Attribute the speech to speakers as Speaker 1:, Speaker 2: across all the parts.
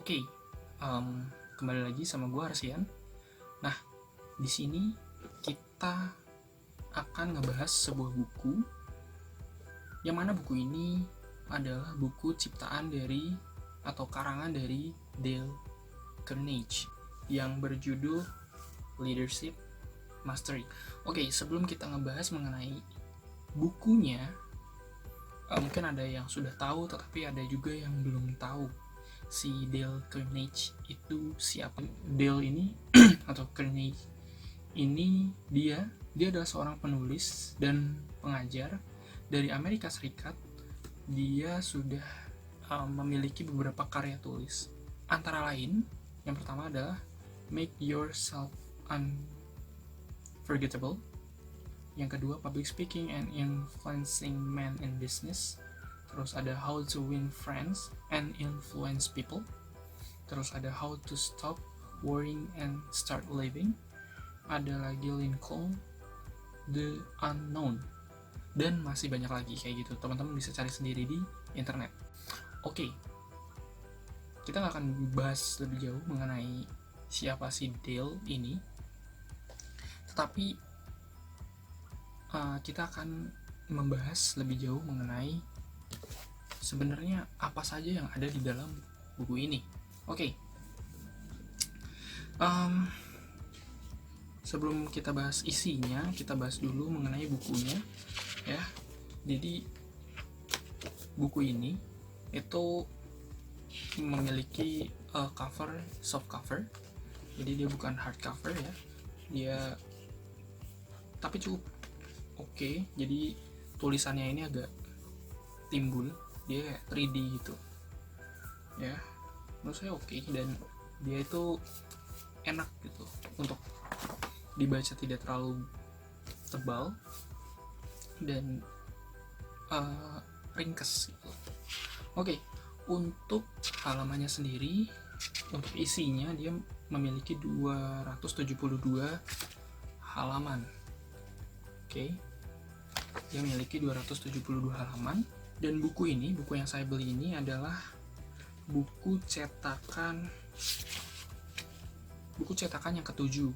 Speaker 1: Oke, kembali lagi sama gue Arsian. Nah, di sini kita akan ngebahas sebuah buku, yang mana buku ini adalah buku ciptaan dari atau karangan dari Dale Carnegie yang berjudul Leadership Mastery. Oke, sebelum kita ngebahas mengenai bukunya, mungkin ada yang sudah tahu, tetapi ada juga yang belum tahu si Dale Carnegie itu siapa. Dale ini atau Carnegie ini dia adalah seorang penulis dan pengajar dari Amerika Serikat. Dia sudah memiliki beberapa karya tulis, antara lain yang pertama adalah Make Yourself Unforgettable, yang kedua Public Speaking and Influencing Men in Business, terus ada How to Win Friends and Influence People, terus ada How to Stop Worrying and Start Living, ada lagi Lincoln the Unknown, dan masih banyak lagi kayak gitu. Teman-teman bisa cari sendiri di internet. Oke, kita nggak akan bahas lebih jauh mengenai siapa si Dale ini, tetapi kita akan membahas lebih jauh mengenai sebenarnya apa saja yang ada di dalam buku ini. Oke. Sebelum kita bahas isinya, kita bahas dulu mengenai bukunya, ya. Jadi buku ini itu memiliki cover, soft cover. Jadi dia bukan hard cover ya. Dia tapi cukup oke. Jadi tulisannya ini agak timbul, dia 3D gitu. Ya, menurut saya oke, dan dia itu enak gitu untuk dibaca, tidak terlalu tebal dan ringkas gitu. Oke, untuk halamannya sendiri, untuk isinya dia memiliki 272 halaman. Oke, dia memiliki 272 halaman, dan buku yang saya beli ini adalah buku cetakan yang ke-7,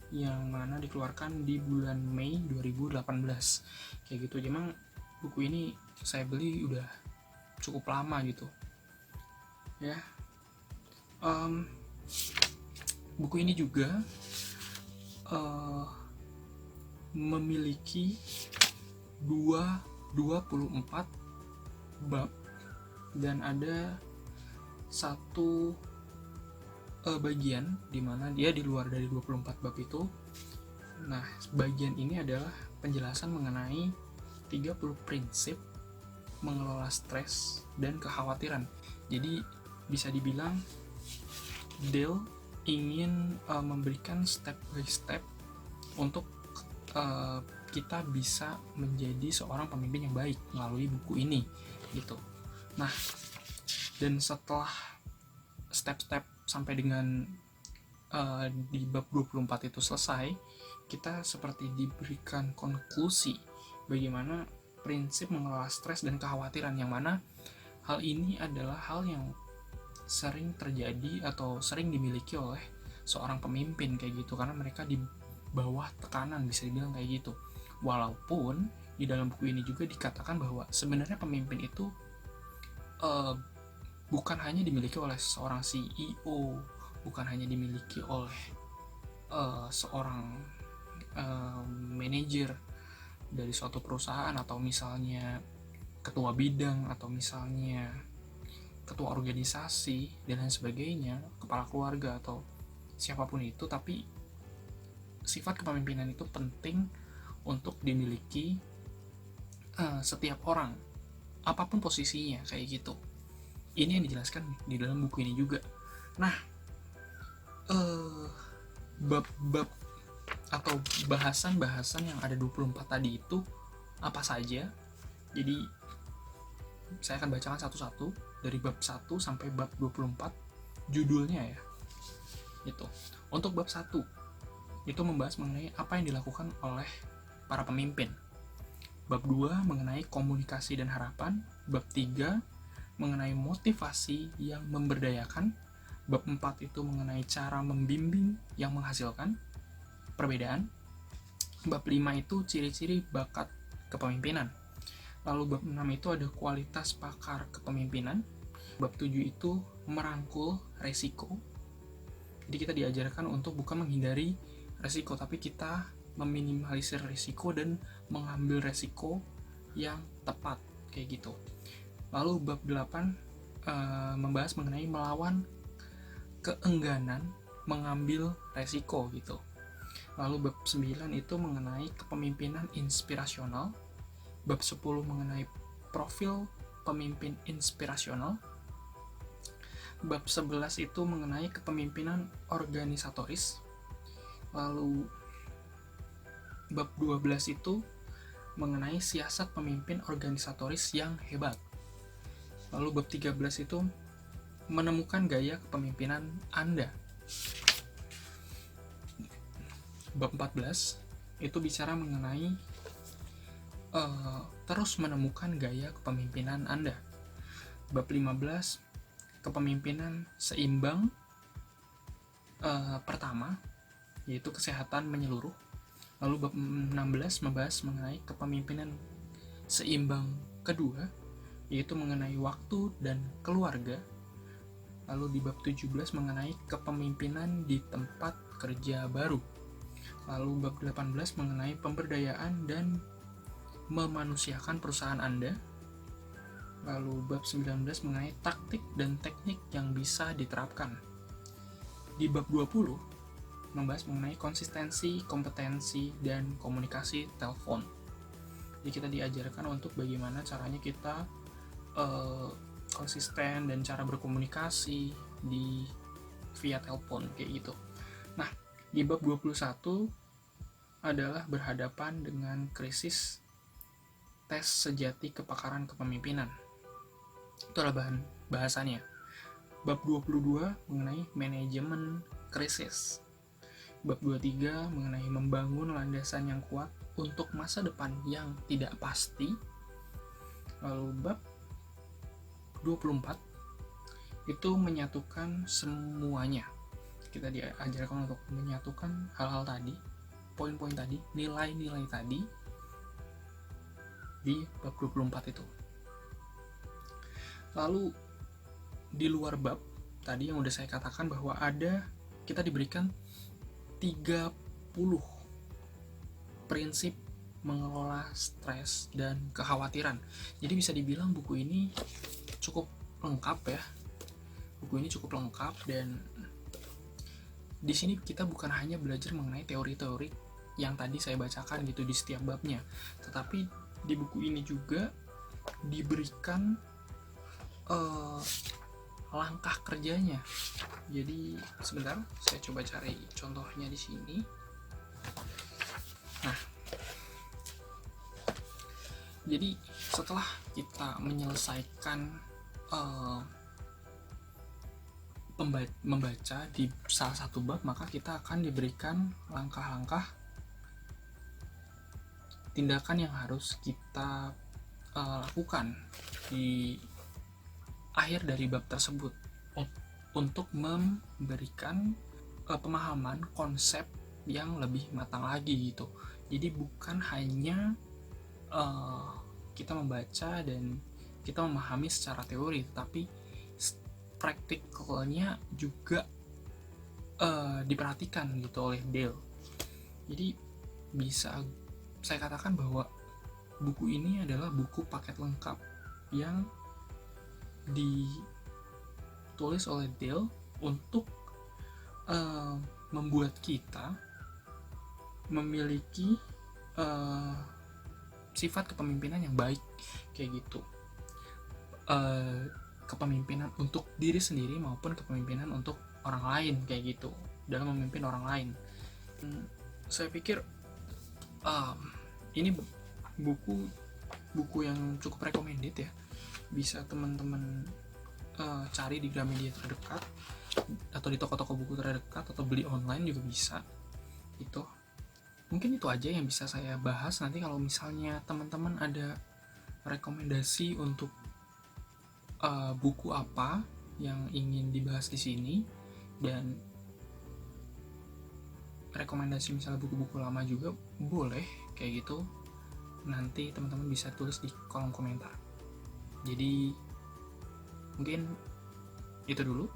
Speaker 1: yang mana dikeluarkan di bulan Mei 2018 kayak gitu. Memang buku ini saya beli udah cukup lama gitu ya. Buku ini juga memiliki 24 bab, dan ada satu bagian di mana dia di luar dari 24 bab itu. Nah, bagian ini adalah penjelasan mengenai 30 prinsip mengelola stres dan kekhawatiran. Jadi bisa dibilang Dale ingin memberikan step by step untuk kita bisa menjadi seorang pemimpin yang baik melalui buku ini gitu. Nah, dan setelah step-step sampai dengan di bab 24 itu selesai, kita seperti diberikan konklusi bagaimana prinsip mengelola stres dan kekhawatiran, yang mana hal ini adalah hal yang sering terjadi atau sering dimiliki oleh seorang pemimpin kayak gitu, karena mereka di bawah tekanan, bisa dibilang kayak gitu. Walaupun di dalam buku ini juga dikatakan bahwa sebenarnya pemimpin itu bukan hanya dimiliki oleh seorang CEO, bukan hanya dimiliki oleh seorang manajer dari suatu perusahaan, atau misalnya ketua bidang, atau misalnya ketua organisasi dan lain sebagainya, kepala keluarga atau siapapun itu. Tapi sifat kepemimpinan itu penting untuk dimiliki setiap orang, apapun posisinya kayak gitu. Ini yang dijelaskan di dalam buku ini juga. Nah, bab-bab atau bahasan-bahasan yang ada 24 tadi itu apa saja? Jadi saya akan bacakan satu-satu dari bab 1 sampai bab 24 judulnya ya. Itu. Untuk bab 1 itu membahas mengenai apa yang dilakukan oleh para pemimpin. Bab 2 mengenai komunikasi dan harapan. Bab 3 mengenai motivasi yang memberdayakan. Bab 4 itu mengenai cara membimbing yang menghasilkan perbedaan. Bab 5 itu ciri-ciri bakat kepemimpinan. Lalu bab 6 itu ada kualitas pakar kepemimpinan. Bab 7 itu merangkul resiko. Jadi kita diajarkan untuk bukan menghindari resiko, tapi kita meminimalisir resiko dan mengambil resiko yang tepat, kayak gitu. Lalu bab 8 membahas mengenai melawan keengganan mengambil resiko gitu. Lalu bab 9 itu mengenai kepemimpinan inspirasional. Bab 10 mengenai profil pemimpin inspirasional. Bab 11 itu mengenai kepemimpinan organisatoris. Lalu bab 12 itu mengenai siasat pemimpin organisatoris yang hebat. Lalu bab 13 itu menemukan gaya kepemimpinan Anda. Bab 14 itu bicara mengenai terus menemukan gaya kepemimpinan Anda. Bab 15 kepemimpinan seimbang pertama, yaitu kesehatan menyeluruh. Lalu bab 16 membahas mengenai kepemimpinan seimbang kedua, yaitu mengenai waktu dan keluarga. Lalu di bab 17 mengenai kepemimpinan di tempat kerja baru. Lalu bab 18 mengenai pemberdayaan dan memanusiakan perusahaan Anda. Lalu bab 19 mengenai taktik dan teknik yang bisa diterapkan. Di bab 20 membahas mengenai konsistensi, kompetensi, dan komunikasi telepon. Jadi kita diajarkan untuk bagaimana caranya kita konsisten dan cara berkomunikasi di via telepon, kayak gitu. Nah, di bab 21 adalah berhadapan dengan krisis tes sejati kepakaran kepemimpinan. Itu adalah bahasannya. Bab 22 mengenai manajemen krisis. Bab 23 mengenai membangun landasan yang kuat untuk masa depan yang tidak pasti. Lalu bab 24 itu menyatukan semuanya. Kita diajarkan untuk menyatukan hal-hal tadi, poin-poin tadi, nilai-nilai tadi di bab 24 itu. Lalu di luar bab tadi yang udah saya katakan bahwa kita diberikan 30 prinsip mengelola stres dan kekhawatiran. Jadi bisa dibilang buku ini cukup lengkap ya. Buku ini cukup lengkap, dan di sini kita bukan hanya belajar mengenai teori-teori yang tadi saya bacakan gitu di setiap babnya, tetapi di buku ini juga diberikan langkah kerjanya. Jadi sebentar, saya coba cari contohnya di sini. Nah, jadi setelah kita menyelesaikan membaca di salah satu bab, maka kita akan diberikan langkah-langkah tindakan yang harus kita lakukan di akhir dari bab tersebut untuk memberikan pemahaman konsep yang lebih matang lagi gitu. Jadi bukan hanya kita membaca dan kita memahami secara teori, tapi praktikalnya juga diperhatikan gitu oleh Dale. Jadi bisa saya katakan bahwa buku ini adalah buku paket lengkap yang ditulis oleh Dale untuk membuat kita memiliki sifat kepemimpinan yang baik, kayak gitu. Kepemimpinan untuk diri sendiri maupun kepemimpinan untuk orang lain, kayak gitu, dalam memimpin orang lain. Saya pikir ini buku yang cukup recommended ya. Bisa teman-teman cari di Gramedia terdekat atau di toko-toko buku terdekat, atau beli online juga bisa. Itu mungkin itu aja yang bisa saya bahas. Nanti kalau misalnya teman-teman ada rekomendasi untuk buku apa yang ingin dibahas di sini, Dan rekomendasi misalnya buku-buku lama juga boleh kayak gitu, nanti teman-teman bisa tulis di kolom komentar. Jadi mungkin itu dulu